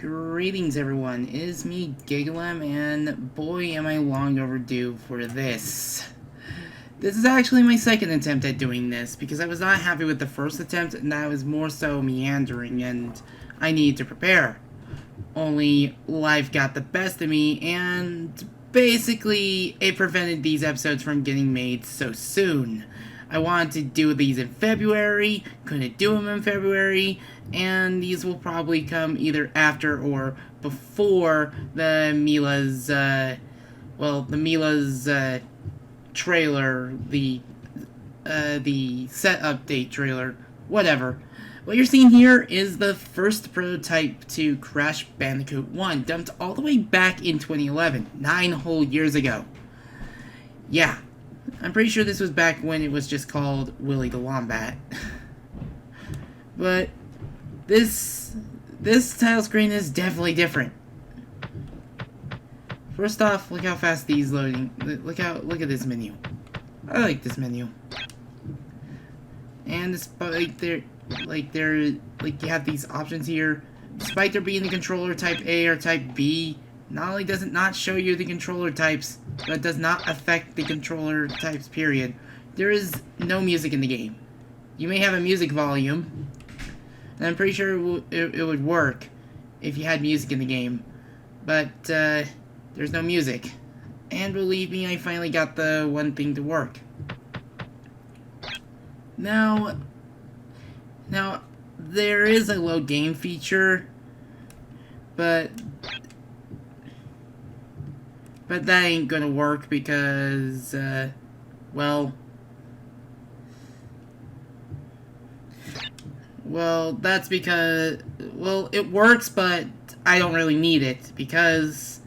Greetings everyone, it is me, Gigalem, and boy am I long overdue for this. This is actually my second attempt at doing this, because I was not happy with the first attempt, and I was more so meandering, and I needed to prepare. Only, life got the best of me, and basically, it prevented these episodes from getting made so soon. I wanted to do these in February, couldn't do them in February, and these will probably come either after or before the Mila's trailer, the set update trailer, whatever. What you're seeing here is the first prototype to Crash Bandicoot 1, dumped all the way back in 2011, 9 whole years ago. Yeah. I'm pretty sure this was back when it was just called Willie the Wombat. But this title screen is definitely different. First off, look how fast these loading. Look at this menu. I like this menu. And despite you have these options here, despite there being the controller type A or type B, not only does it not show you the controller types, but it does not affect the controller types, period. There is no music in the game. You may have a music volume, and I'm pretty sure it would work if you had music in the game, but there's no music. And believe me, I finally got the one thing to work. Now there is a load game feature, but that ain't gonna work because, well, that's because, well, it works, but I don't really need it, because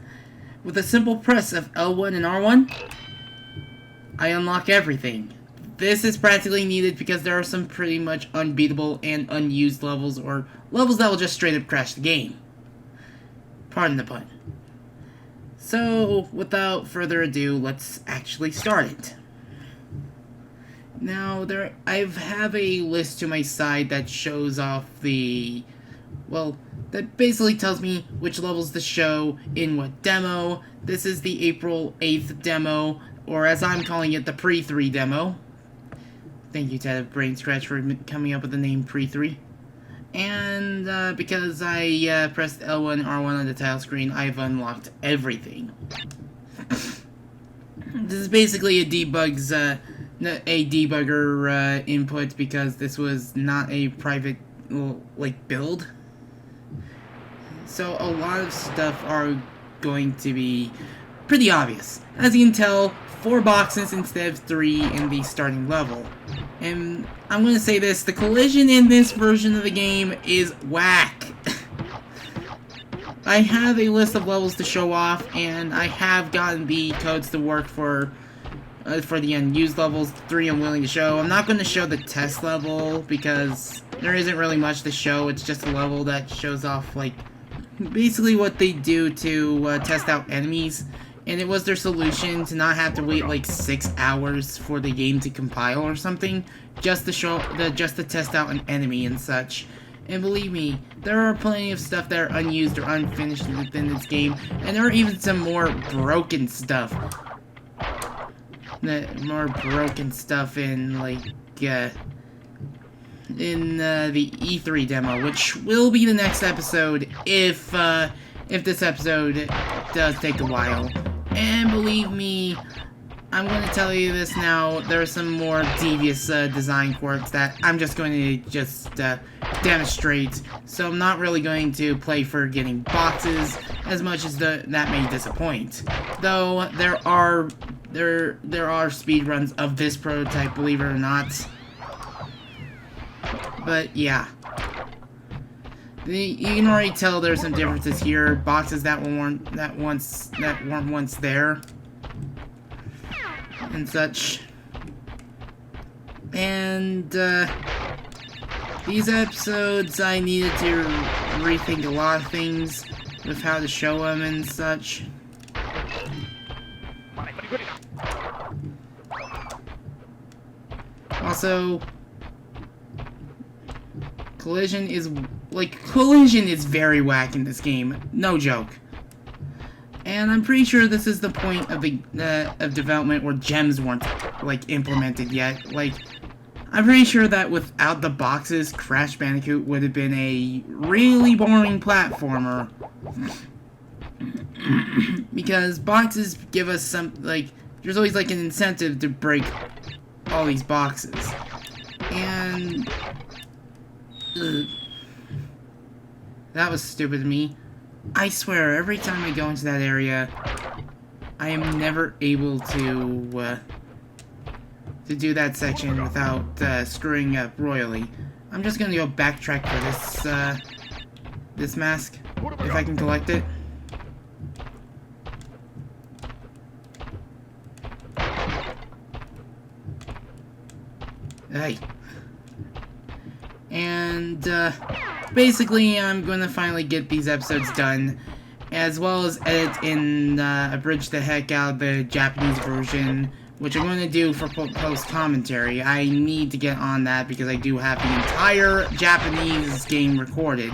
with a simple press of L1 and R1, I unlock everything. This is practically needed because there are some pretty much unbeatable and unused levels, or levels that will just straight up crash the game. Pardon the pun. So, without further ado, let's actually start it. Now, I have a list to my side that shows off that basically tells me which levels to show in what demo. This is the April 8th demo, or as I'm calling it, the Pre-3 demo. Thank you, Ted Brain Scratch, for coming up with the name Pre-3. And because I pressed L1 and R1 on the title screen, I've unlocked everything. This is basically a debugger input, because this was not a private build. So a lot of stuff are going to be pretty obvious. As you can tell, 4 boxes instead of 3 in the starting level. And I'm going to say this, the collision in this version of the game is whack. I have a list of levels to show off, and I have gotten the codes to work for the unused levels. 3 I'm willing to show. I'm not going to show the test level, because there isn't really much to show. It's just a level that shows off, basically what they do to test out enemies. And it was their solution to not have to wait 6 hours for the game to compile or something, just to test out an enemy and such. And believe me, there are plenty of stuff that are unused or unfinished within this game, and there are even some more broken stuff. More broken stuff in the E3 demo, which will be the next episode if this episode does take a while. And believe me, I'm going to tell you this now, there are some more devious design quirks that I'm just going to demonstrate, so I'm not really going to play for getting boxes as much as that may disappoint. Though there are speedruns of this prototype, believe it or not. But yeah. You can already tell there's some differences here. Boxes that weren't once there, and such. And these episodes, I needed to rethink a lot of things with how to show them and such. Also, collision is like, collision is very whack in this game. No joke. And I'm pretty sure this is the point of the of development where gems weren't, like, implemented yet. Like, I'm pretty sure that without the boxes, Crash Bandicoot would have been a really boring platformer. Because boxes give us some, like, there's always, like, an incentive to break all these boxes. And that was stupid of me. I swear, every time I go into that area, I am never able to do that section without screwing up royally. I'm just gonna go backtrack for this mask, if I can collect it. Hey. And, basically, I'm gonna finally get these episodes done, as well as edit and abridge the heck out of the Japanese version, which I'm going to do for post-commentary. I need to get on that because I do have the entire Japanese game recorded.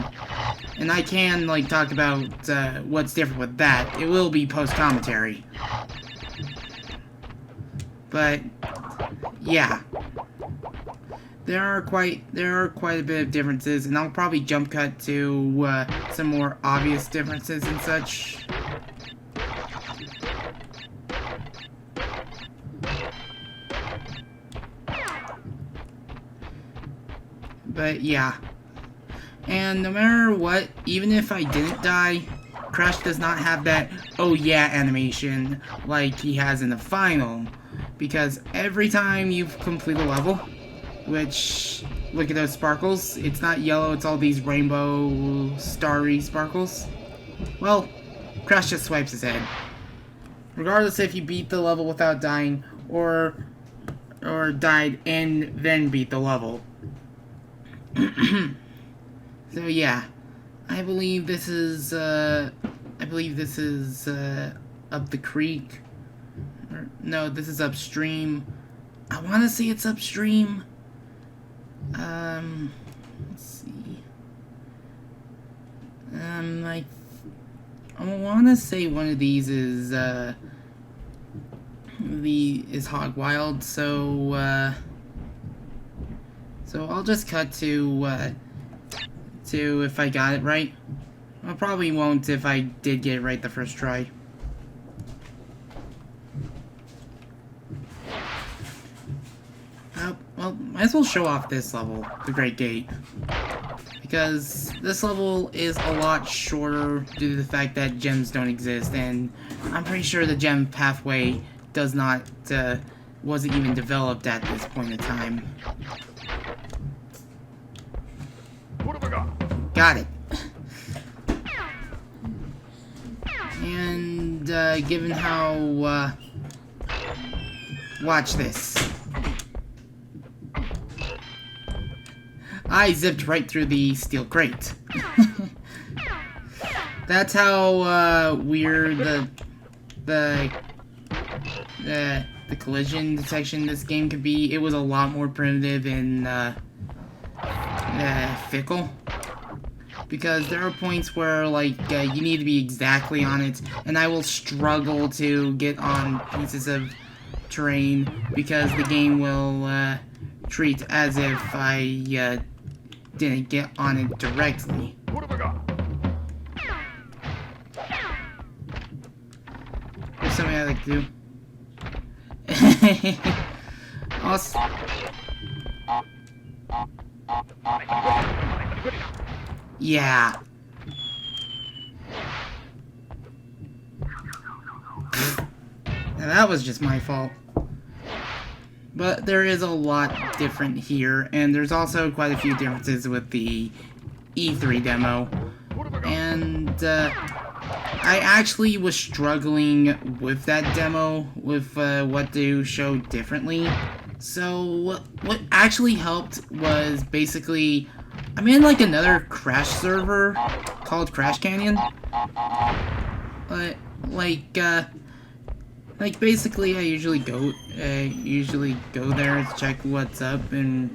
And I can, like, talk about what's different with that. It will be post-commentary. But, yeah. There are quite a bit of differences, and I'll probably jump cut to some more obvious differences and such. But yeah. And no matter what, even if I didn't die, Crash does not have that "oh yeah" animation like he has in the final. Because every time you've completed a level, which, look at those sparkles, it's not yellow, it's all these rainbow, starry sparkles. Well, Crash just swipes his head. Regardless if you beat the level without dying, or died and then beat the level. So yeah, I believe this is up the creek. Or, no, this is upstream. I want to say it's upstream. Let's see. I want to say one of these is Hog Wild. So I'll just cut to if I got it right. I probably won't if I did get it right the first try. Well, might as well show off this level, the Great Gate. Because this level is a lot shorter due to the fact that gems don't exist, and I'm pretty sure the gem pathway does not, wasn't even developed at this point in time. What have I got? Got it. And, given how, watch this. I zipped right through the steel crate. That's how, weird the collision detection in this game could be. It was a lot more primitive and, fickle. Because there are points where, like, you need to be exactly on it, and I will struggle to get on pieces of terrain because the game will, treat as if I, didn't get on it directly. What have I got? There's something I like to do. Also, yeah. Now that was just my fault. But there is a lot different here, and there's also quite a few differences with the E3 demo. And I actually was struggling with that demo, with what to show differently. So what actually helped was basically, I'm in like another Crash server called Crash Canyon. Like basically I usually go there to check what's up and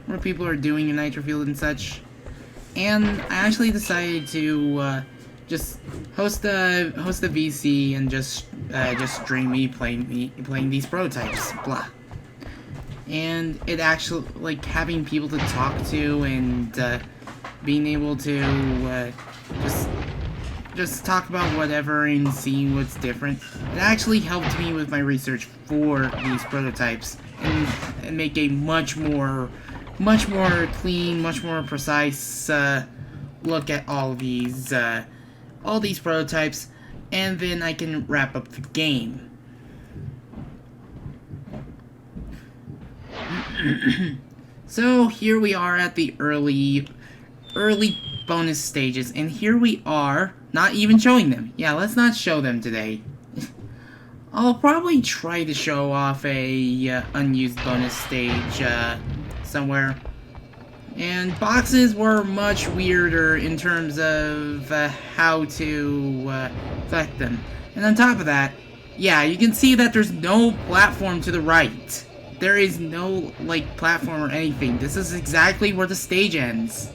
what people are doing in Nitro Field and such. And I actually decided to just host a VC and just stream me playing these prototypes. Blah. And it actually, like, having people to talk to and being able to just talk about whatever and seeing what's different. It actually helped me with my research for these prototypes and make a much more clean, much more precise look at all these prototypes, and then I can wrap up the game. So here we are at the early bonus stages, and here we are not even showing them. Yeah, let's not show them today. I'll probably try to show off a unused bonus stage somewhere. And boxes were much weirder in terms of how to collect them. And on top of that, yeah, you can see that there's no platform to the right. There is no, like, platform or anything. This is exactly where the stage ends.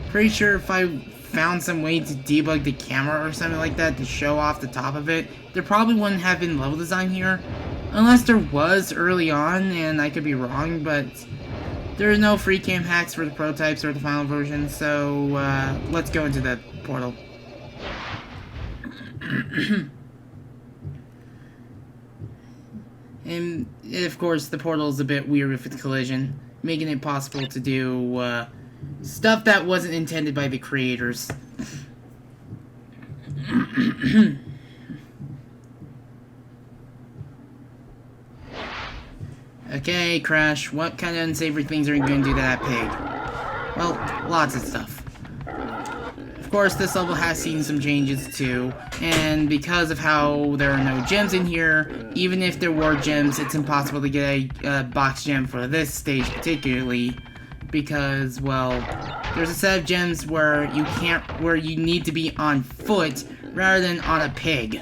Pretty sure if I found some way to debug the camera or something like that to show off the top of it, there probably wouldn't have been level design here. Unless there was early on, and I could be wrong, but there are no free cam hacks for the prototypes or the final version, so let's go into the portal. And, of course, the portal is a bit weird with its collision, making it possible to do stuff that wasn't intended by the creators. Okay, Crash, what kind of unsavory things are you going to do to that pig? Well, lots of stuff. Of course, this level has seen some changes too, and because of how there are no gems in here, even if there were gems, it's impossible to get a box gem for this stage particularly, because, well, there's a set of gems where you need to be on foot rather than on a pig.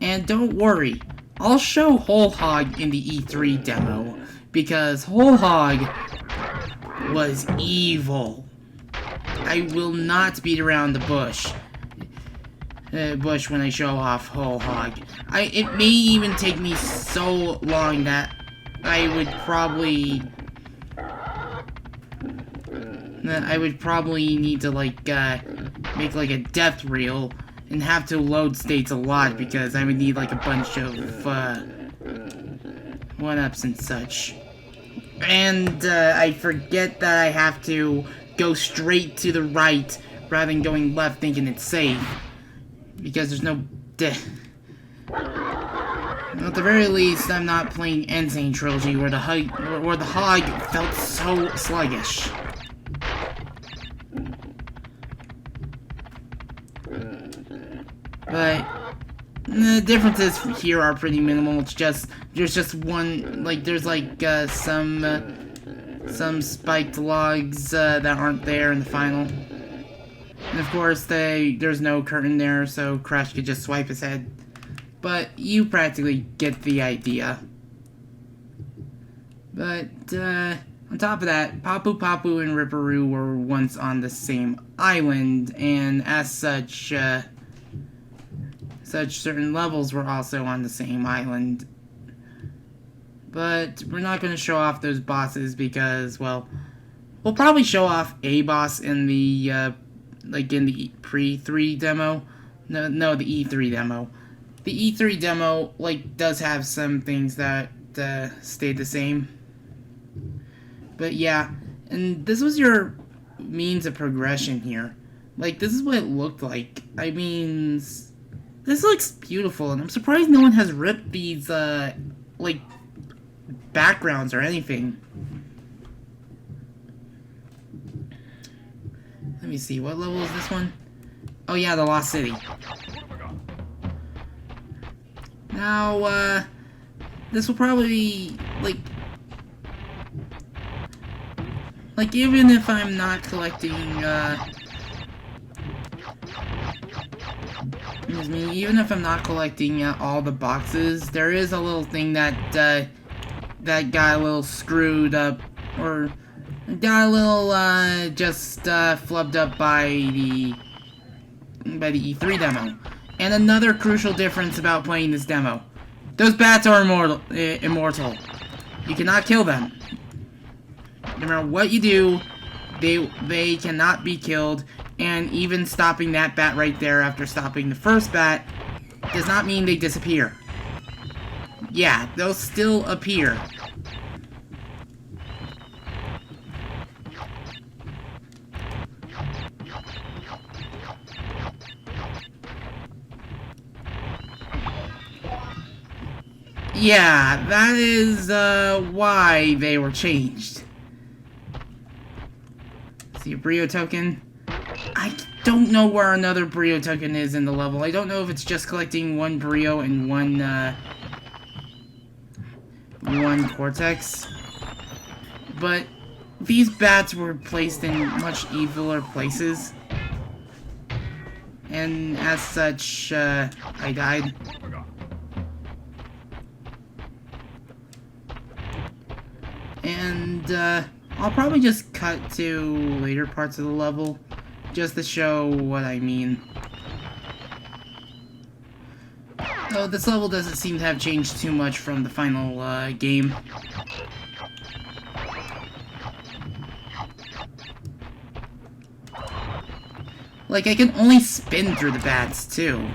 And don't worry, I'll show Whole Hog in the E3 demo, because Whole Hog was evil. I will not beat around the bush when I show off Whole Hog. It may even take me so long that I would probably need to, like, make, like, a death reel and have to load states a lot, because I would need, like, a bunch of 1-ups and such. And I forget that I have to go straight to the right rather than going left thinking it's safe, because there's no at the very least, I'm not playing Insane Trilogy where the hog felt so sluggish. But the differences here are pretty minimal. It's just there's just one, like, there's like some spiked logs that aren't there in the final. And of course there's no curtain there, so Crash could just swipe his head. But you practically get the idea. But on top of that, Papu Papu and Ripperoo were once on the same island, and as such certain levels were also on the same island. But we're not going to show off those bosses because, well, we'll probably show off a boss in the like in the pre-3 demo. No, the E3 demo. The E3 demo, like, does have some things that stayed the same. But yeah, and this was your means of progression here. Like, this is what it looked like. I mean, this looks beautiful, and I'm surprised no one has ripped these, like, backgrounds or anything. Let me see, what level is this one? Oh yeah, the Lost City. Now, this will probably, like, even if I'm not collecting, even if I'm not collecting all the boxes, there is a little thing that got a little screwed up, or Got a little, just, flubbed up by the E3 demo. And another crucial difference about playing this demo. Those bats are immortal. You cannot kill them. No matter what you do, they cannot be killed. And even stopping that bat right there after stopping the first bat does not mean they disappear. Yeah, they'll still appear. Yeah, that is, why they were changed. See a Brio token. I don't know where another Brio token is in the level. I don't know if it's just collecting one Brio and one Cortex. But these bats were placed in much eviler places. And as such, I died. And, I'll probably just cut to later parts of the level, just to show what I mean. Though this level doesn't seem to have changed too much from the final, game. Like, I can only spin through the bats, too.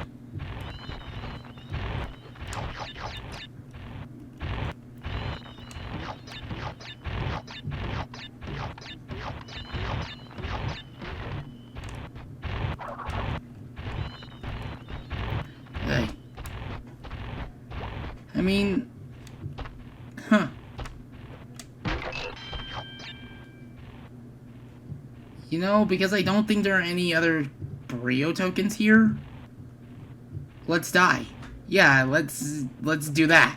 Hey. I mean... Huh. You know, because I don't think there are any other Brio tokens here. Let's die. Yeah, let's do that.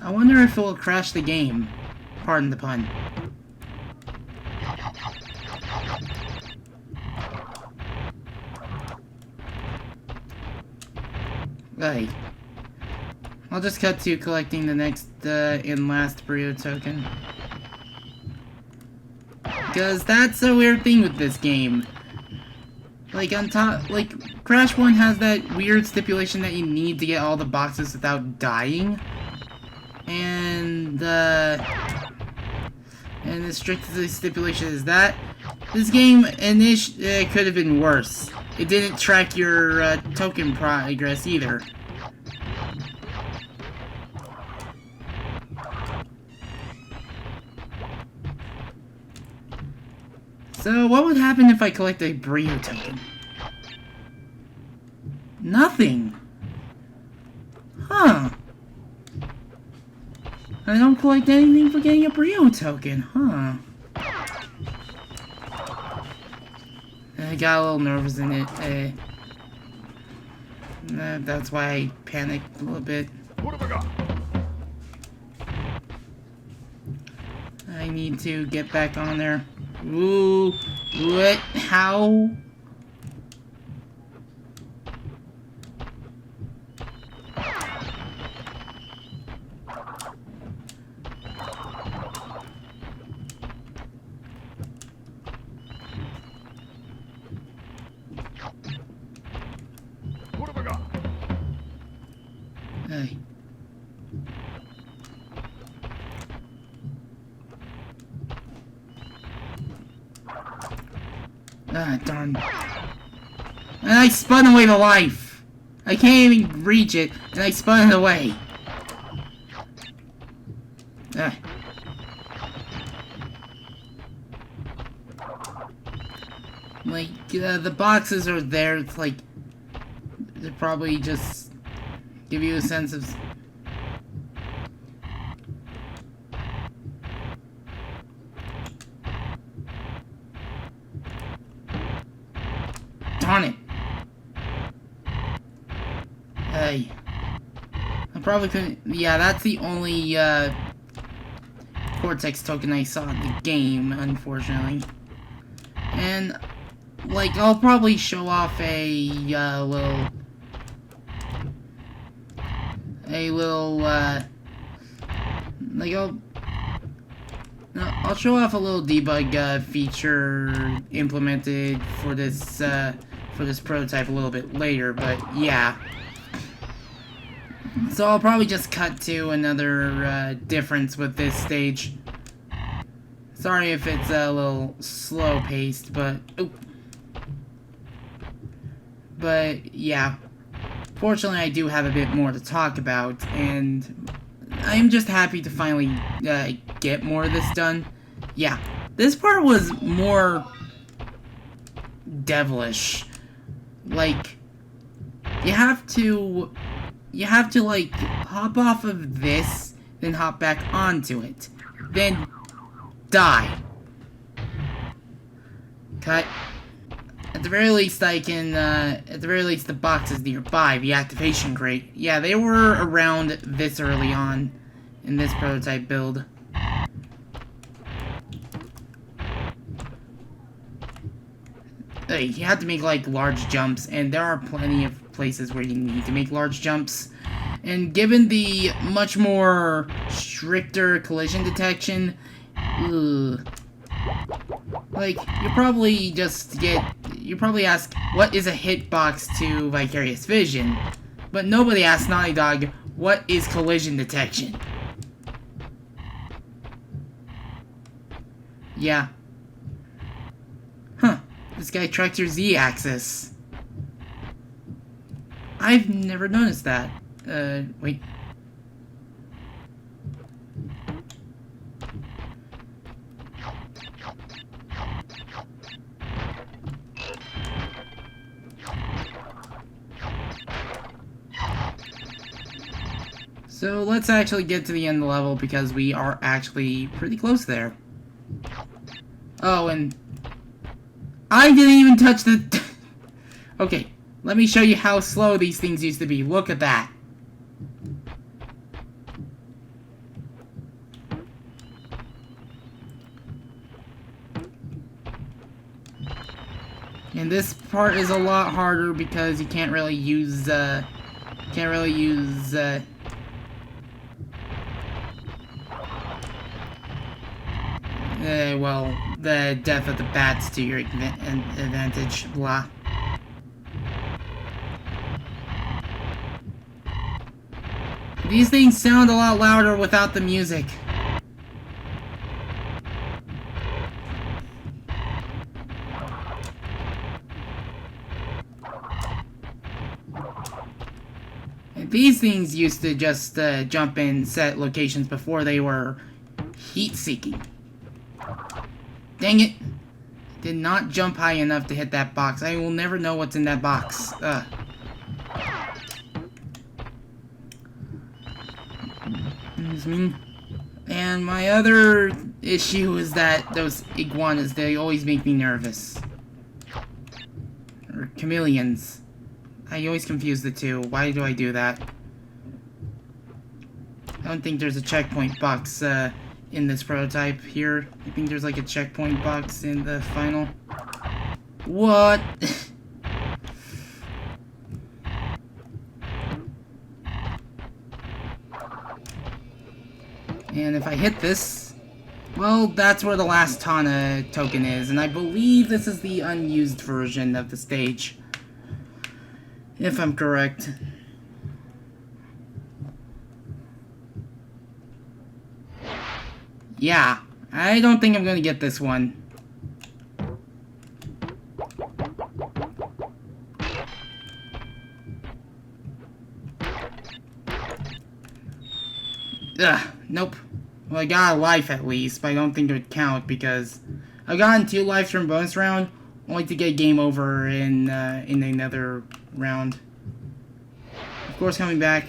I wonder if it will crash the game. Pardon the pun. Right. I'll just cut to collecting the next and last Brio token. Because that's a weird thing with this game. Like, on top, like, Crash 1 has that weird stipulation that you need to get all the boxes without dying. And the strict stipulation is that this game could have been worse. It didn't track your token progress either. So what would happen if I collect a Brio token? Nothing. Huh. I don't collect anything for getting a Brio token, huh? I got a little nervous in it. That's why I panicked a little bit. What have I got? I need to get back on there. Ooh, what? How? What have I got? Hey. Ah, darn. And I spun away the life! I can't even reach it, and I spun it away. Ah. Like, the boxes are there, it's like... They probably just give you a sense of... Darn it! Hey. I probably couldn't... Yeah, that's the only, Cortex token I saw in the game, unfortunately. And, like, I'll probably show off a, a little, like, I'll show off a little debug feature implemented for this prototype a little bit later, but yeah. So I'll probably just cut to another difference with this stage. Sorry if it's a little slow-paced, but yeah. Fortunately, I do have a bit more to talk about, and I'm just happy to finally get more of this done. Yeah, this part was more devilish. Like, you have to like hop off of this, then hop back onto it, then die. Cut. At the very least, I can, at the very least, the box is nearby, the activation crate. Yeah, they were around this early on in this prototype build. You have to make, like, large jumps, and there are plenty of places where you need to make large jumps. And given the much more stricter collision detection, like, you probably ask, what is a hitbox to Vicarious Vision? But nobody asks Naughty Dog, what is collision detection? Yeah. Huh. This guy tracked your Z-axis. I've never noticed that. Wait. So let's actually get to the end of the level because we are actually pretty close there. Oh, and I didn't even touch the... Okay, let me show you how slow these things used to be. Look at that. And this part is a lot harder because you can't really use, well, the death of the bats to your advantage, blah. These things sound a lot louder without the music. These things used to just jump in set locations before they were heat-seeking. Dang it! Did not jump high enough to hit that box. I will never know what's in that box. Excuse me. And my other issue is that those iguanas, they always make me nervous. Or chameleons. I always confuse the two. Why do I do that? I don't think there's a checkpoint box in this prototype here. I think there's like a checkpoint box in the final. What? And if I hit this, well, that's where the last Tana token is, and I believe this is the unused version of the stage. If I'm correct. Yeah, I don't think I'm gonna get this one. Ugh, nope. Well, I got a life at least, but I don't think it would count because I've gotten 2 lives from bonus round, only to get game over in another round. Of course, coming back,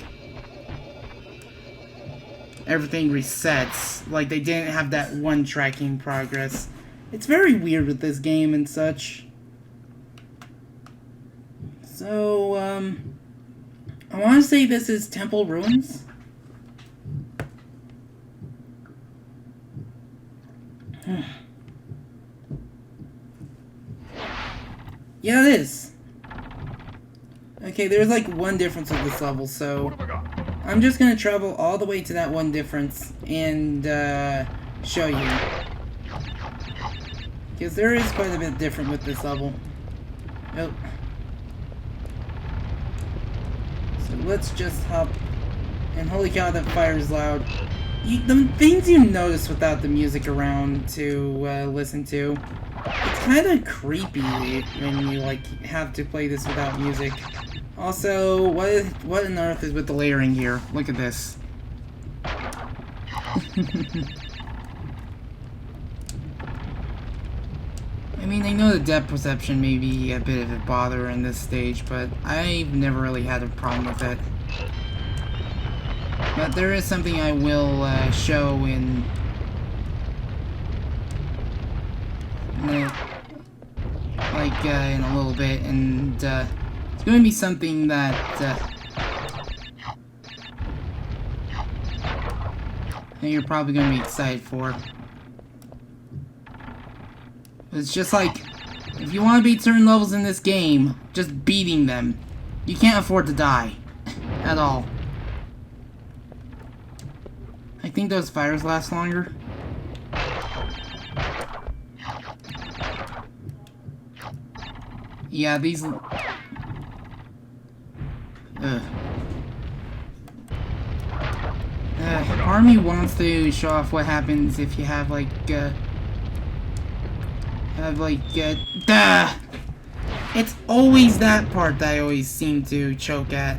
everything resets. Like, they didn't have that one tracking progress. It's very weird with this game and such. So, I want to say this is Temple Ruins. Yeah, it is. Okay, there's like one difference with this level, so I'm just gonna travel all the way to that one difference and show you. Because there is quite a bit different with this level. Oh. So let's just hop. And holy cow, that fire is loud. The things you notice without the music around to listen to, it's kind of creepy when you like have to play this without music. Also, what on earth is with the layering here? Look at this. I mean, I know the depth perception may be a bit of a bother in this stage, but I've never really had a problem with it. But there is something I will show in a little bit, and it's going to be something that you're probably going to be excited for. It's just like, if you want to beat certain levels in this game, just beating them. You can't afford to die. At all. I think those fires last longer. Yeah, these... Army wants to show off what happens if you have, like, It's always that part that I always seem to choke at.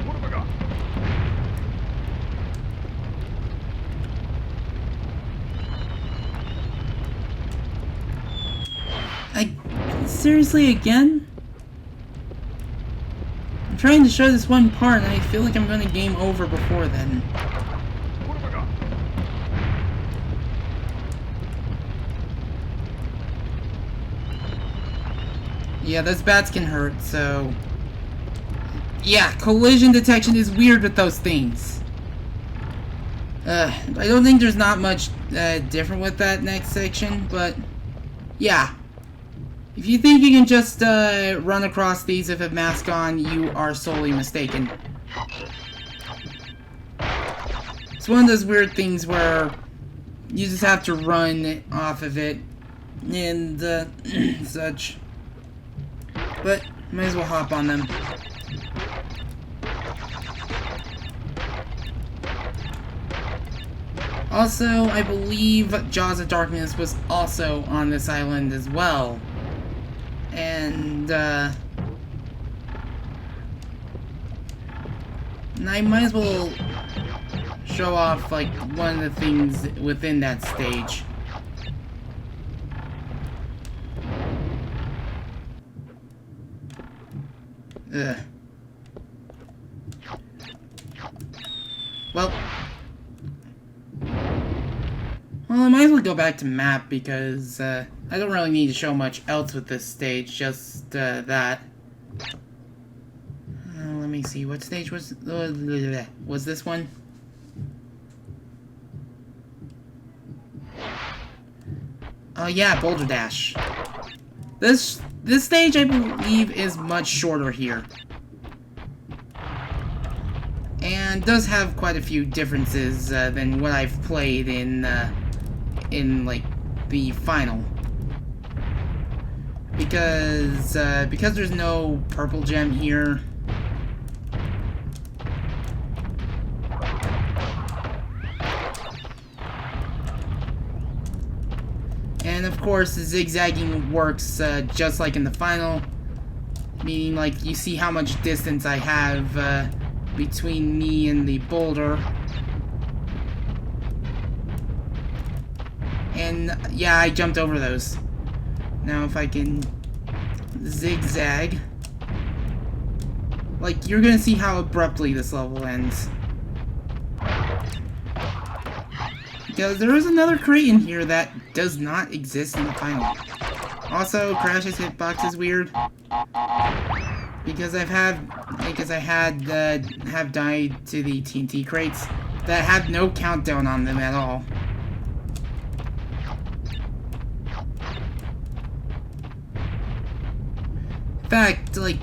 What have I got? Seriously, again? I'm trying to show this one part and I feel like I'm gonna game over before then. What have I got? Yeah, those bats can hurt, so... Yeah, collision detection is weird with those things. I don't think there's not much different with that next section, but... Yeah. If you think you can just run across these with a mask on, you are sorely mistaken. It's one of those weird things where you just have to run off of it and such. But might as well hop on them. Also, I believe Jaws of Darkness was also on this island as well. And I might as well show off, like, one of the things within that stage. Ugh. Well, I might as well go back to map because I don't really need to show much else with this stage, just that. Let me see, what stage was this one? Oh yeah, Boulder Dash. This stage, I believe, is much shorter here. And does have quite a few differences than what I've played in like, the final. Because there's no purple gem here. And of course, the zigzagging works just like in the final, meaning like you see how much distance I have between me and the boulder. And yeah, I jumped over those. Now if I can zigzag, like, you're gonna see how abruptly this level ends. Because there is another crate in here that does not exist in the final. Also, Crash's hitbox is weird. Because I have died to the TNT crates that have no countdown on them at all. fact, like,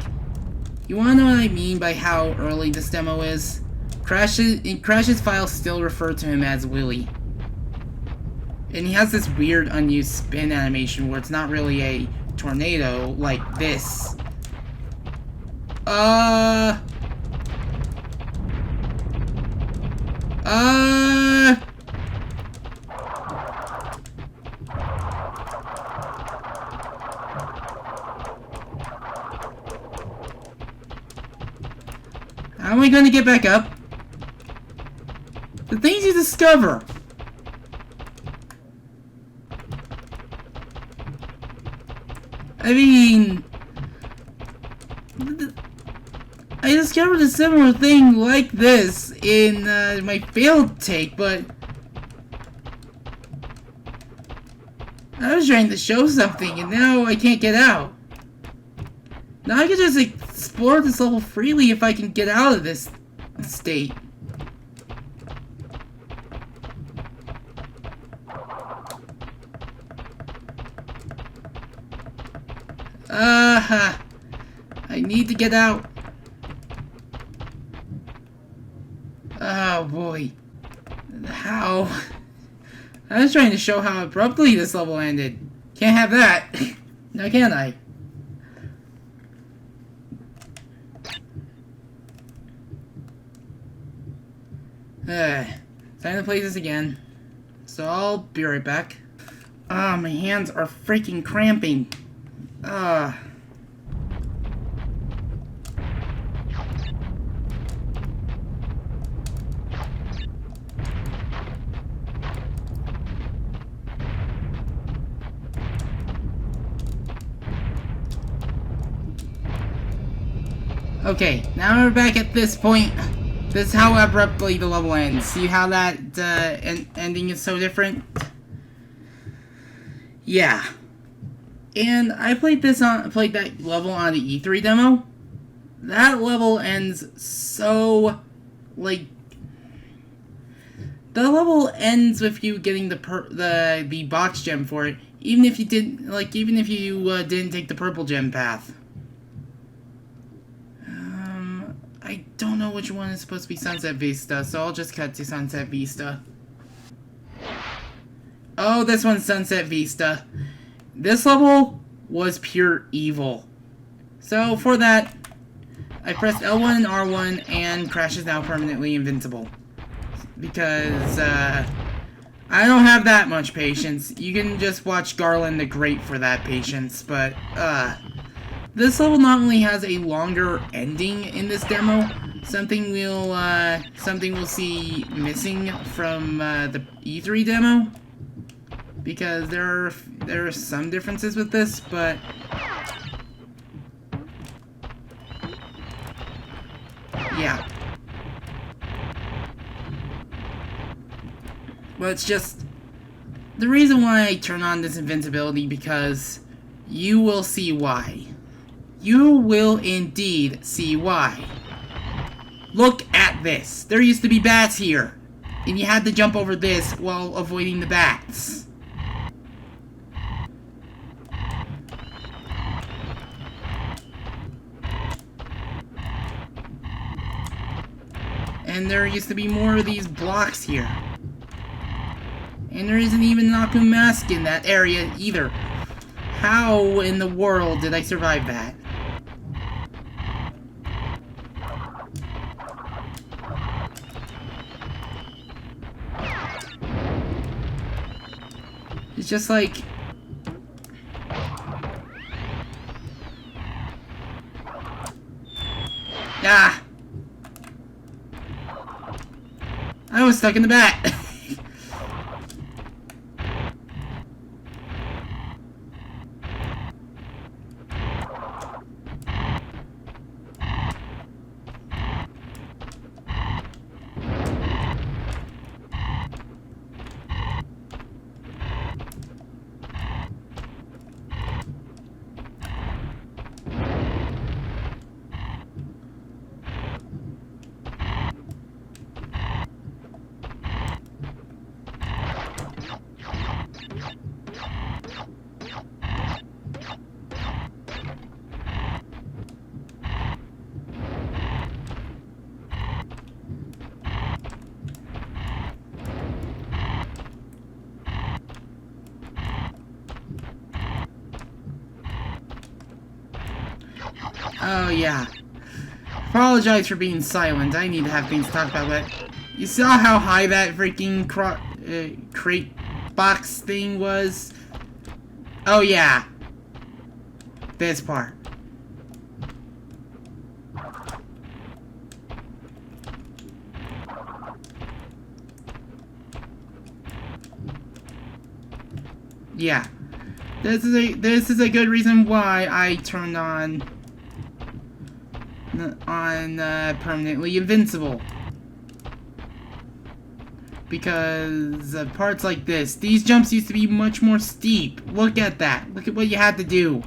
you wanna know what I mean by how early this demo is? Crash's files still refer to him as Willie. And he has this weird unused spin animation where it's not really a tornado like this. How am I gonna get back up? The things you discover! I mean... I discovered a similar thing like this in my failed take, but... I was trying to show something, and now I can't get out. Now I can just explore this level freely if I can get out of this state. I need to get out. Oh boy. How? I was trying to show how abruptly this level ended. Can't have that. Now can I? Time to play this again. So I'll be right back. Ah, my hands are freaking cramping. Okay, now we're back at this point. This is how abruptly the level ends. See how that ending is so different? Yeah. And I played that level on the E3 demo. That level ends so, like, the level ends with you getting the box gem for it, even if you didn't didn't take the purple gem path. I don't know which one is supposed to be Sunset Vista, so I'll just cut to Sunset Vista. Oh, this one's Sunset Vista. This level was pure evil. So for that, I pressed L1 and R1, and Crash is now permanently invincible. Because, I don't have that much patience. You can just watch Garlandthegreat for that patience, but, this level not only has a longer ending in this demo, something we'll see missing from the E3 demo, because there are some differences with this, but yeah. But it's just the reason why I turn on this invincibility, because you will see why. You will indeed see why. Look at this. There used to be bats here, and you had to jump over this while avoiding the bats. And there used to be more of these blocks here. And there isn't even an Aku mask in that area either. How in the world did I survive that? It's just like... Ah! I was stuck in the bat! Oh, yeah. Apologize for being silent. I need to have things to talk about, but you saw how high that freaking crate box thing was? Oh, yeah. This part. Yeah. This is a good reason why I turned on permanently invincible. Because of parts like this. These jumps used to be much more steep. Look at that. Look at what you had to do.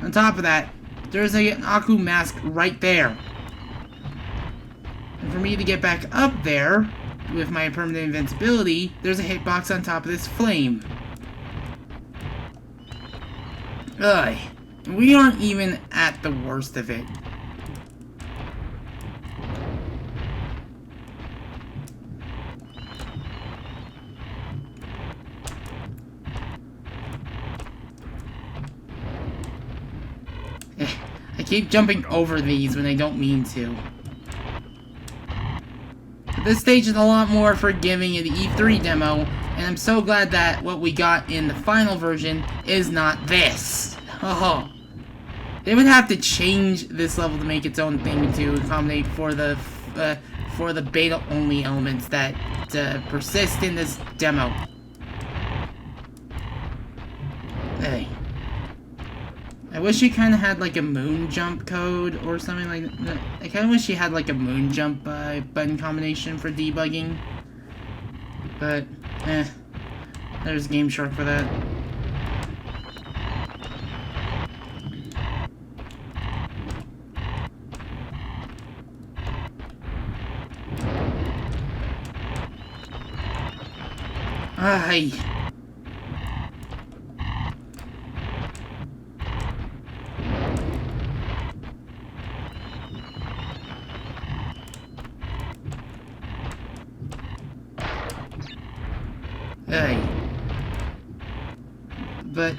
On top of that, there's an Aku mask right there. And for me to get back up there, with my permanent invincibility, there's a hitbox on top of this flame. Ugh. We aren't even at the worst of it. I keep jumping over these when I don't mean to. But this stage is a lot more forgiving in the E3 demo, and I'm so glad that what we got in the final version is not this. Oh, they would have to change this level to make its own thing to accommodate for the beta-only elements that persist in this demo. Hey. I wish you kind of had like a moon jump code or something like that. I kind of wish you had like a moon jump button combination for debugging. But, there's Game Shark for that. Ay. But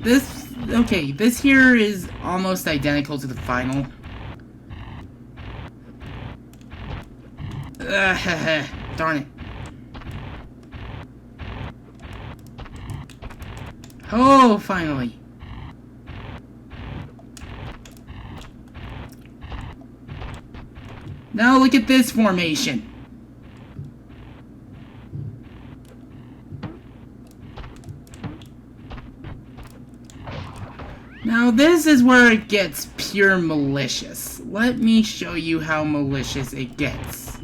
this here is almost identical to the final. Darn it. Oh, finally. Now look at this formation. Now this is where it gets pure malicious. Let me show you how malicious it gets.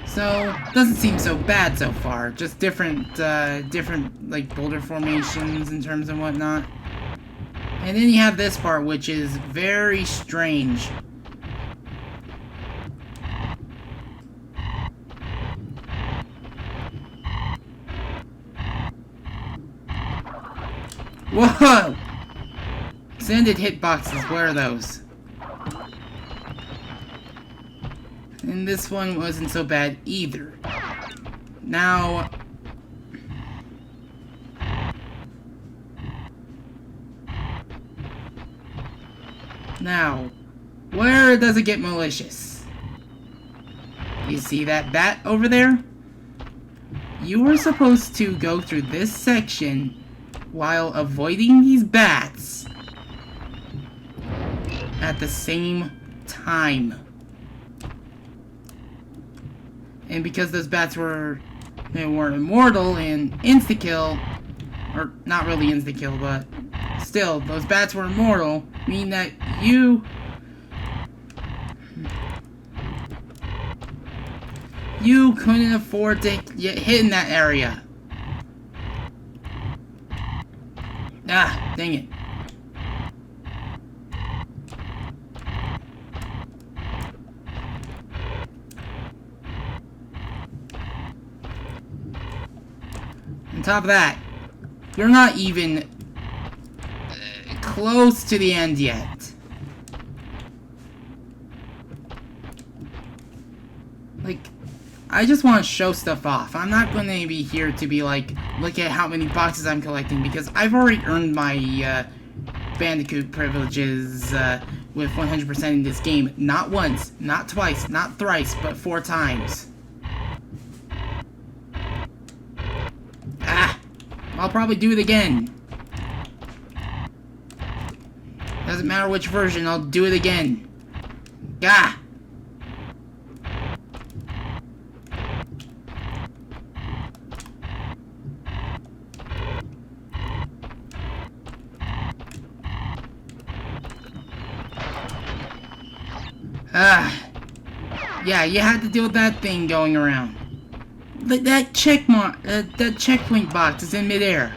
So, doesn't seem so bad so far. Just different like boulder formations in terms of whatnot. And then you have this part, which is very strange. Whoa! Extended hitboxes, where are those? And this one wasn't so bad either. Now... where does it get malicious? You see that bat over there? You were supposed to go through this section while avoiding these bats at the same time. And because those bats were immortal and insta-kill, or not really insta-kill, but still, those bats were immortal, meaning that you couldn't afford to get hit in that area. Ah, dang it. On top of that, you're not even close to the end yet. Like, I just want to show stuff off. I'm not going to be here to be like, look at how many boxes I'm collecting, because I've already earned my Bandicoot privileges with 100% in this game. Not once, not twice, not thrice, but 4 times. Ah! I'll probably do it again. Doesn't matter which version, I'll do it again. Gah! Yeah, you had to deal with that thing going around. That checkpoint box is in midair.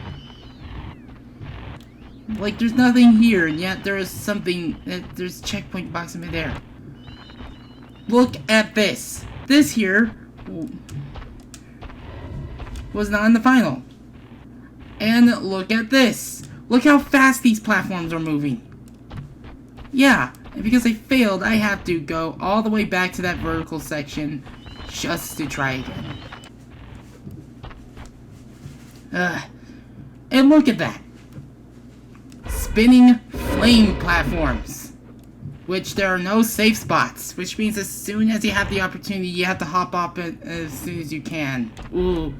Like, there's nothing here, and yet there is something. There's a checkpoint box in midair. Look at this. This here was not in the final. And look at this. Look how fast these platforms are moving. Yeah. And because I failed, I have to go all the way back to that vertical section just to try again. And look at that. Spinning flame platforms. Which there are no safe spots. Which means as soon as you have the opportunity, you have to hop off it as soon as you can. Ooh.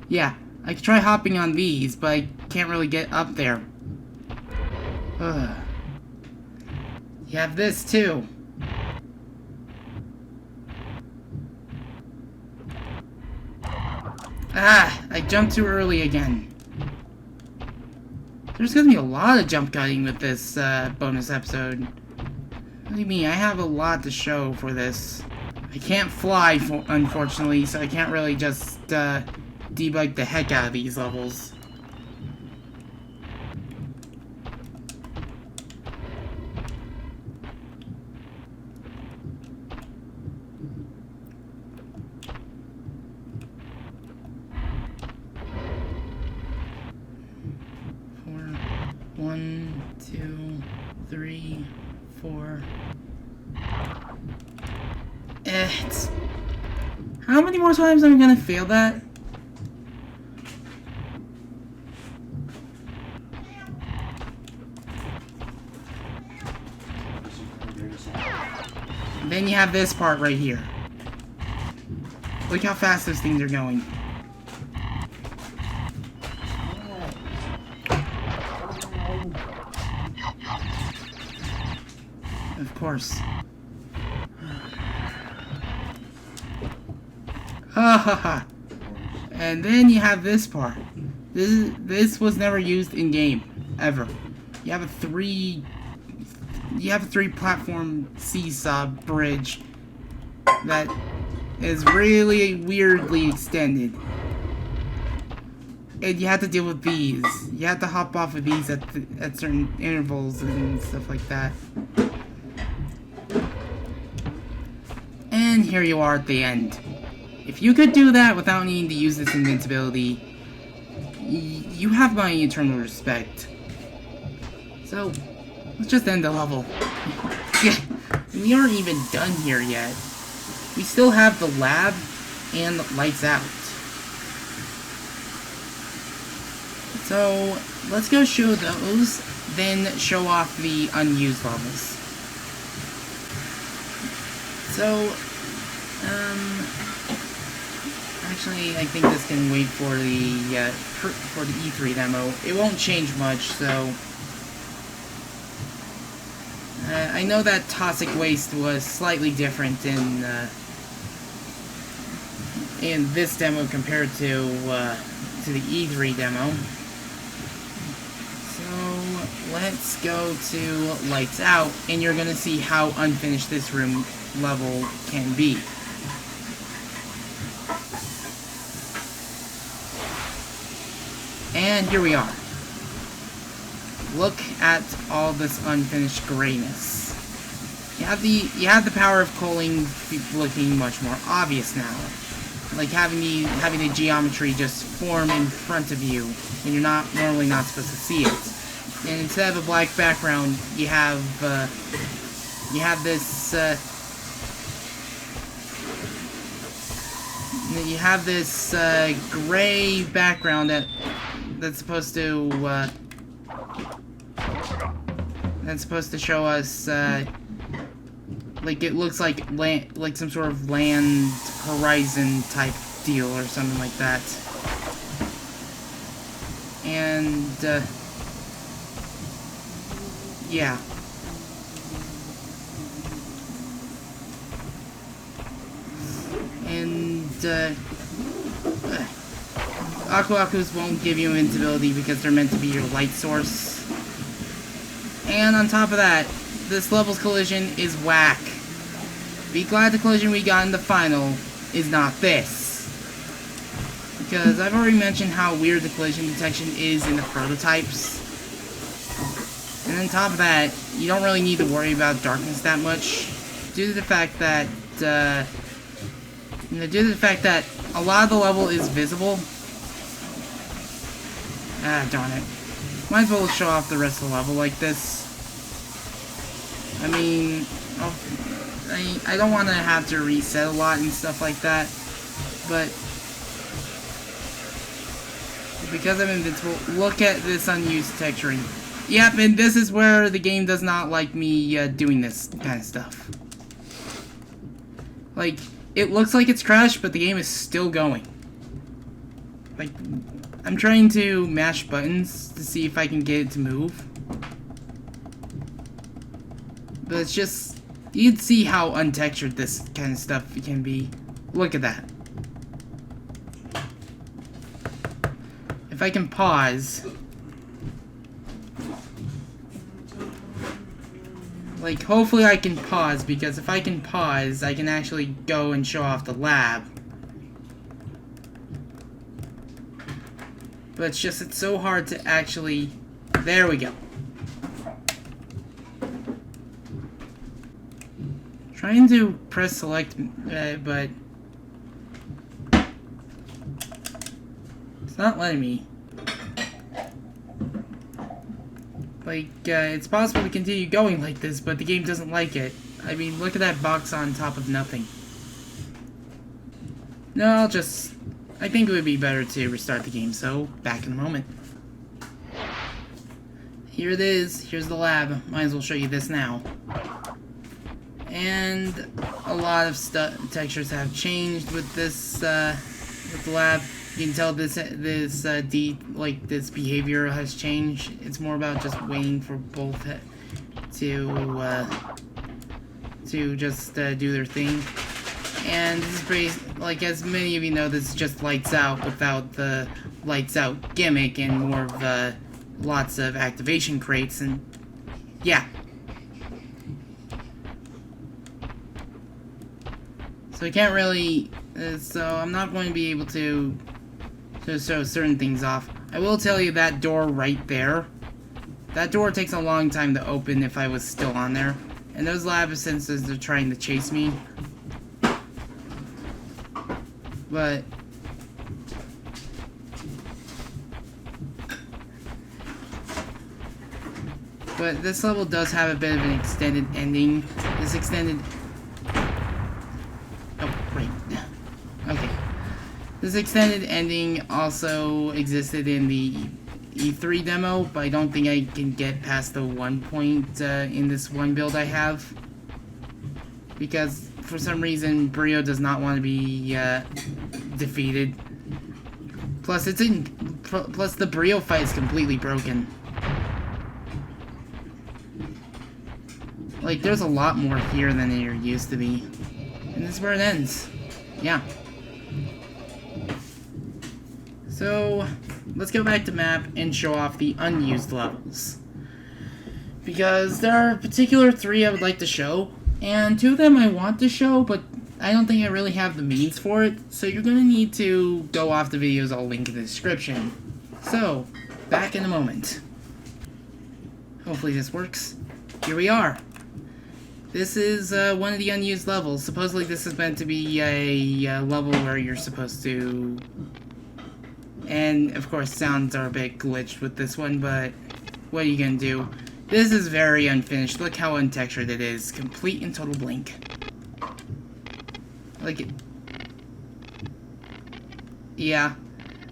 Yeah. I could try hopping on these, but I can't really get up there. You have this, too. I jumped too early again. There's gonna be a lot of jump cutting with this bonus episode. What do you mean? I have a lot to show for this. I can't fly, unfortunately, so I can't really just debug the heck out of these levels. One, two, three, four. How many more times am I gonna fail that? Then you have this part right here. Look how fast those things are going. Of course. Ha ha ha. And then you have this part. This was never used in game ever. You have a three platform seesaw bridge that is really weirdly extended. And you have to deal with these. You have to hop off of these at certain intervals and stuff like that. And here you are at the end. If you could do that without needing to use this invincibility, you have my eternal respect. So, let's just end the level. We aren't even done here yet. We still have the lab and lights out. So, let's go show those, then show off the unused levels. So, actually, I think this can wait for the E3 demo. It won't change much, so I know that Toxic Waste was slightly different in this demo compared to the E3 demo. So let's go to Lights Out, and you're gonna see how unfinished this room level can be. And here we are. Look at all this unfinished grayness. You have the power of culling looking much more obvious now. Like having the geometry just form in front of you when you're normally not supposed to see it. and instead of a black background, you have this gray background that's supposed to show us like it looks like land, like some sort of land horizon type deal or something like that. And yeah. And Aku Akus won't give you invincibility because they're meant to be your light source. And on top of that, this level's collision is whack. Be glad the collision we got in the final is not this. Because I've already mentioned how weird the collision detection is in the prototypes. And on top of that, you don't really need to worry about darkness that much, due to the fact that a lot of the level is visible. Ah, darn it. Might as well show off the rest of the level like this. I mean, I don't want to have to reset a lot and stuff like that, but because I'm invincible, look at this unused texturing. Yep, and this is where the game does not like me doing this kind of stuff. Like, it looks like it's crashed, but the game is still going. Like, I'm trying to mash buttons to see if I can get it to move. But it's just, you'd see how untextured this kind of stuff can be. Look at that. If I can pause. Like, hopefully I can pause, because if I can pause, I can actually go and show off the lab. But it's just, it's so hard to actually... There we go. Trying to press select, but... It's not letting me. Like, it's possible to continue going like this, but the game doesn't like it. I mean, look at that box on top of nothing. No, I think it would be better to restart the game, so back in a moment. Here it is. Here's the lab. Might as well show you this now. And a lot of textures have changed with this, with the lab. You can tell this behavior has changed. It's more about just waiting for both to just do their thing. And this is pretty, like, as many of you know, this is just lights out without the lights out gimmick and more of lots of activation crates, and yeah. So I can't really, so I'm not going to be able to show certain things off. I will tell you that door right there, that door takes a long time to open if I was still on there. And those lab sensors are trying to chase me. But this level does have a bit of an extended ending. This extended... Oh, great. Okay. This extended ending also existed in the E3 demo, but I don't think I can get past the one point in this one build I have. Because, for some reason, Brio does not want to be defeated. Plus, plus the Brio fight is completely broken. Like, there's a lot more here than there used to be. And this is where it ends. Yeah. So, let's go back to map and show off the unused levels. Because there are particular 3 I would like to show, and 2 of them I want to show, but I don't think I really have the means for it, so you're going to need to go off the videos I'll link in the description. So, back in a moment. Hopefully this works. Here we are. This is one of the unused levels. Supposedly this is meant to be a level where you're supposed to... And, of course, sounds are a bit glitched with this one, but... what are you gonna do? This is very unfinished. Look how untextured it is. Complete and total blank. Like it. Yeah.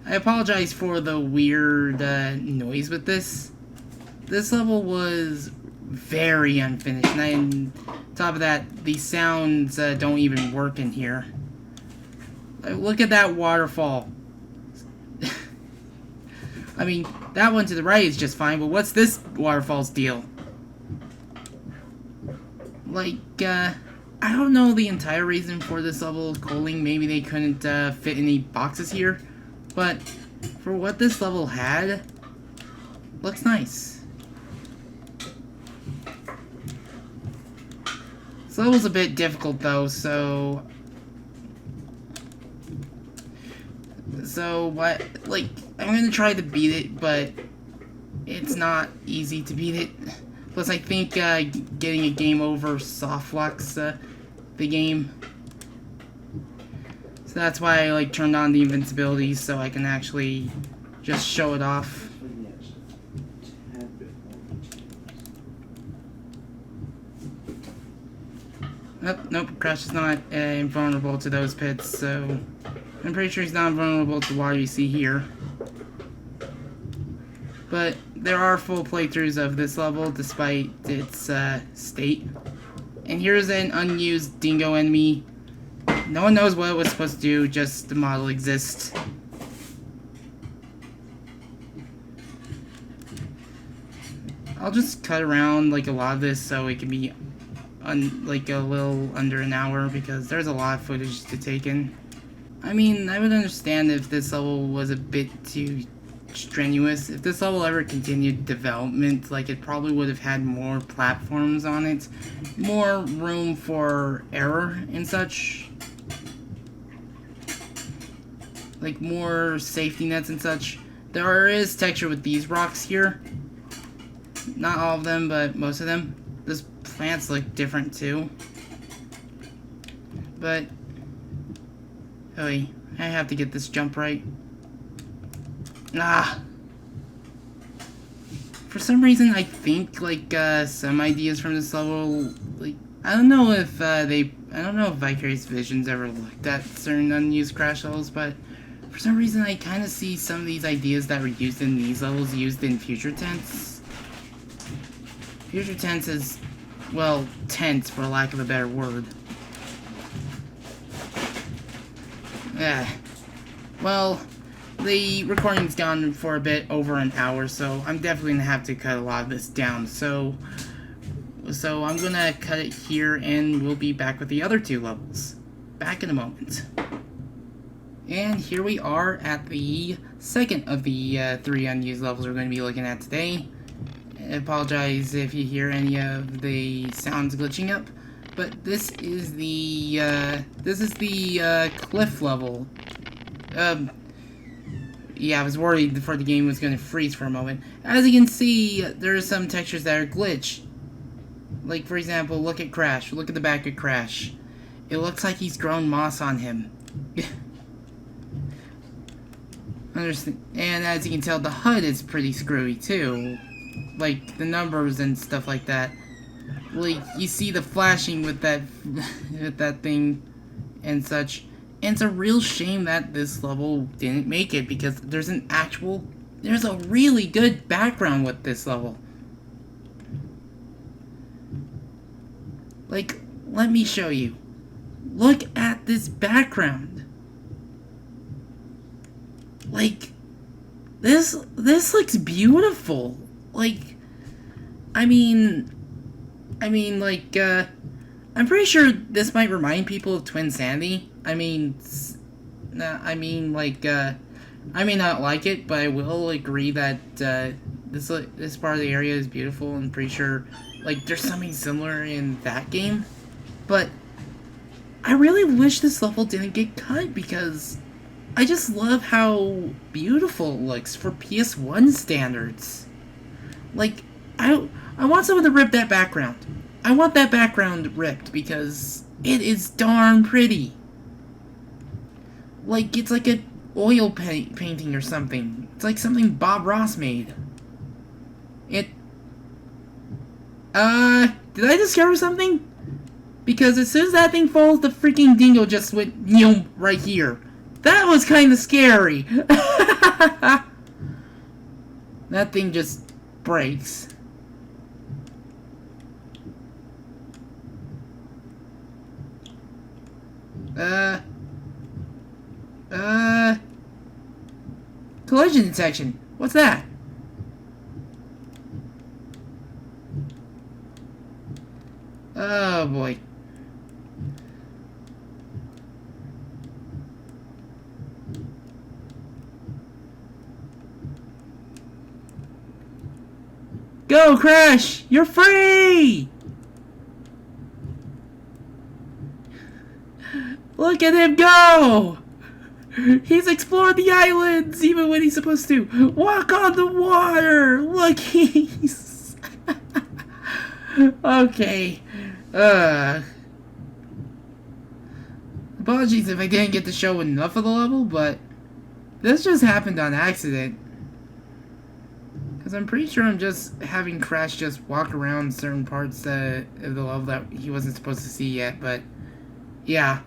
I apologize for the weird noise with this. This level was very unfinished. And on top of that, the sounds don't even work in here. Like, look at that waterfall. I mean, that one to the right is just fine, but what's this waterfall's deal? Like, I don't know the entire reason for this level culling. Maybe they couldn't fit any boxes here, but for what this level had, looks nice. This level's a bit difficult though, so what? Like, I'm gonna try to beat it, but it's not easy to beat it. Plus, I think getting a game over soft locks the game. So that's why I like turned on the invincibility so I can actually just show it off. Nope, Crash is not invulnerable to those pits, so I'm pretty sure he's not vulnerable to water you see here. But there are full playthroughs of this level despite its state. And here's an unused dingo enemy. No one knows what it was supposed to do, just the model exists. I'll just cut around like a lot of this so it can be like a little under an hour because there's a lot of footage to take in. I mean, I would understand if this level was a bit too strenuous. If this level ever continued development, like it probably would have had more platforms on it, more room for error and such, like more safety nets and such. There is texture with these rocks here, not all of them, but most of them. Those plants look different too, but oh, I have to get this jump right. For some reason, I think like some ideas from this level, like I don't know if Vicarious Visions ever looked at certain unused Crash levels, but for some reason, I kind of see some of these ideas that were used in these levels used in Future Tense. Future Tense is, well, tense for lack of a better word. Well, the recording's gone for a bit over an hour, so I'm definitely gonna have to cut a lot of this down. So I'm gonna cut it here, and we'll be back with the other two levels. Back in a moment. And here we are at the second of the 3 unused levels we're going to be looking at today. I apologize if you hear any of the sounds glitching up, but this is the cliff level. Yeah, I was worried before the game was going to freeze for a moment. As you can see, there are some textures that are glitched. Like, for example, look at Crash. Look at the back of Crash. It looks like he's grown moss on him. Understand? And as you can tell, the HUD is pretty screwy too. Like, the numbers and stuff like that. Like, you see the flashing with that thing and such. And it's a real shame that this level didn't make it, because there's a really good background with this level. Like, let me show you. Look at this background. Like, this looks beautiful. Like, I mean, like, I'm pretty sure this might remind people of Twin Sandy. I mean, I may not like it, but I will agree that this part of the area is beautiful. I'm pretty sure, like, there's something similar in that game. But I really wish this level didn't get cut, because I just love how beautiful it looks for PS1 standards. Like, I want someone to rip that background. I want that background ripped, because it is darn pretty. Like, it's like an oil painting or something. It's like something Bob Ross made. It... Did I discover something? Because as soon as that thing falls, the freaking dingo just went, yoom, right here. That was kind of scary. That thing just breaks. Collision detection. What's that? Oh boy. Go, Crash! You're free! Look at him go! He's explored the islands even when he's supposed to. Walk on the water! Look, he's... Okay. Apologies if I didn't get to show enough of the level, but this just happened on accident. Because I'm pretty sure I'm just having Crash just walk around certain parts of the level that he wasn't supposed to see yet, but yeah.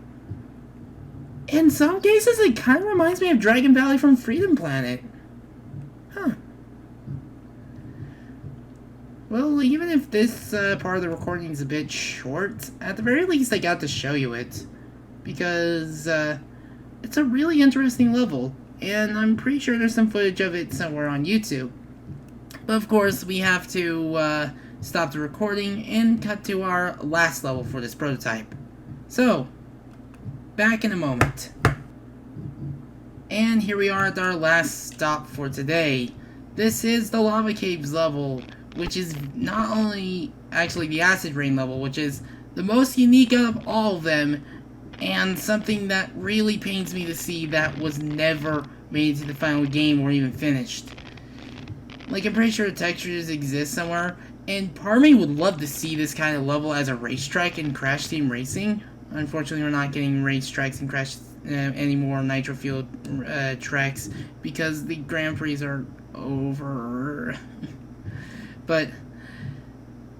In some cases, it kind of reminds me of Dragon Valley from Freedom Planet. Huh. Well, even if this part of the recording is a bit short, at the very least I got to show you it. Because it's a really interesting level, and I'm pretty sure there's some footage of it somewhere on YouTube. But of course, we have to stop the recording and cut to our last level for this prototype. So, back in a moment. And here we are at our last stop for today. This is the Lava Caves level, which is not only actually the Acid Rain level, which is the most unique out of all of them, and something that really pains me to see that was never made to the final game or even finished. Like, I'm pretty sure the textures exist somewhere, and part of me would love to see this kind of level as a racetrack in Crash Team Racing. Unfortunately, we're not getting racetracks in Crash anymore, Nitro Field tracks, because the Grand Prix are over. But,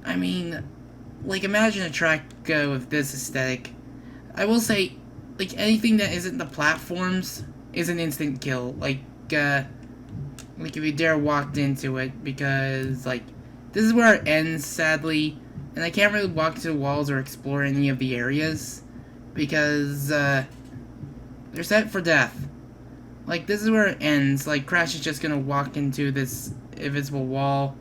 I mean, like, imagine a track with this aesthetic. I will say, like, anything that isn't the platforms is an instant kill. Like if you dare walked into it, because, like, this is where it ends, sadly, and I can't really walk to the walls or explore any of the areas, because, they're set for death. Like, this is where it ends. Like, Crash is just gonna walk into this invisible wall,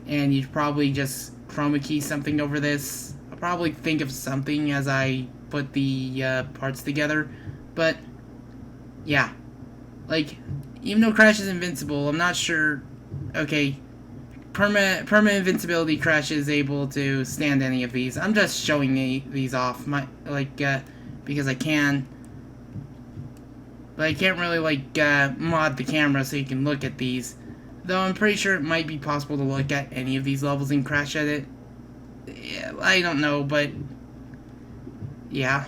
and you'd probably just chroma key something over this. I'll probably think of something as I put the parts together, but yeah, like, even though Crash is invincible, I'm not sure. Okay, permanent invincibility, Crash is able to stand any of these. I'm just showing these off, because I can, but I can't really mod the camera so you can look at these. Though I'm pretty sure it might be possible to look at any of these levels in Crash Edit. Yeah, I don't know, but yeah.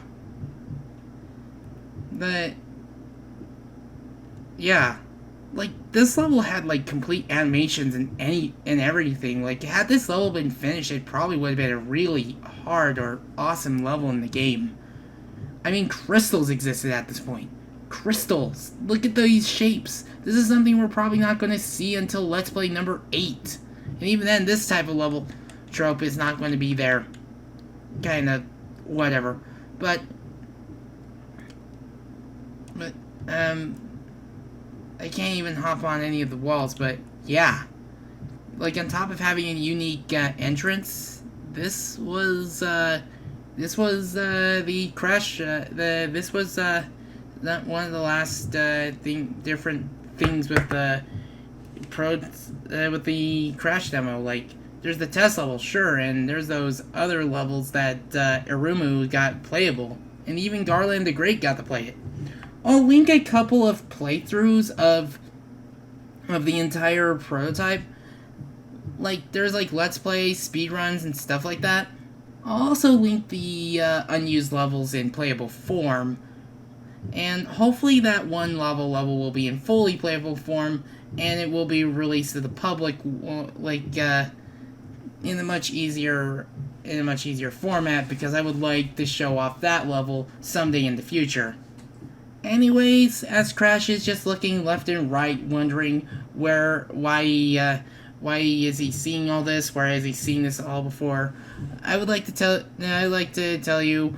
But yeah, like, this level had like complete animations and everything. Like, had this level been finished, it probably would have been a really hard or awesome level in the game. I mean, crystals existed at this point. Crystals. Look at these shapes. This is something we're probably not going to see until Let's Play number 8. And even then, this type of level trope is not going to be there. Kinda, whatever. But, I can't even hop on any of the walls, but yeah. Like, on top of having a unique entrance, this was the Crash, this was not one of the last different things with the with the Crash demo. Like, there's the test level, sure, and there's those other levels that Airumu got playable, and even Garlandthegreat got to play it. I'll link a couple of playthroughs of the entire prototype. Like, there's like Let's Play, speedruns, and stuff like that. I'll also link the unused levels in playable form. And hopefully that one lava level will be in fully playable form, and it will be released to the public, like, in a much easier format, because I would like to show off that level someday in the future. Anyways, as Crash is just looking left and right, wondering why is he seeing all this? Why has he seen this all before? I'd like to tell you,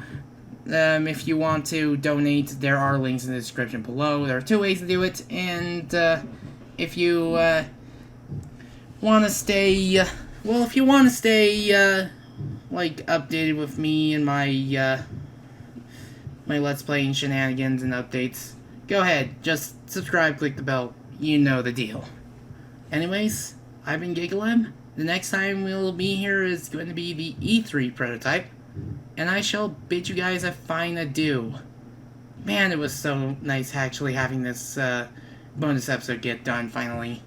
if you want to donate, there are links in the description below. There are 2 ways to do it, and if you want to stay, like, updated with me and my Let's Playing shenanigans and updates, go ahead, just subscribe, click the bell, you know the deal. Anyways, I've been Gigalem. The next time we'll be here is going to be the E3 prototype, and I shall bid you guys a fine adieu. Man, it was so nice actually having this bonus episode get done finally.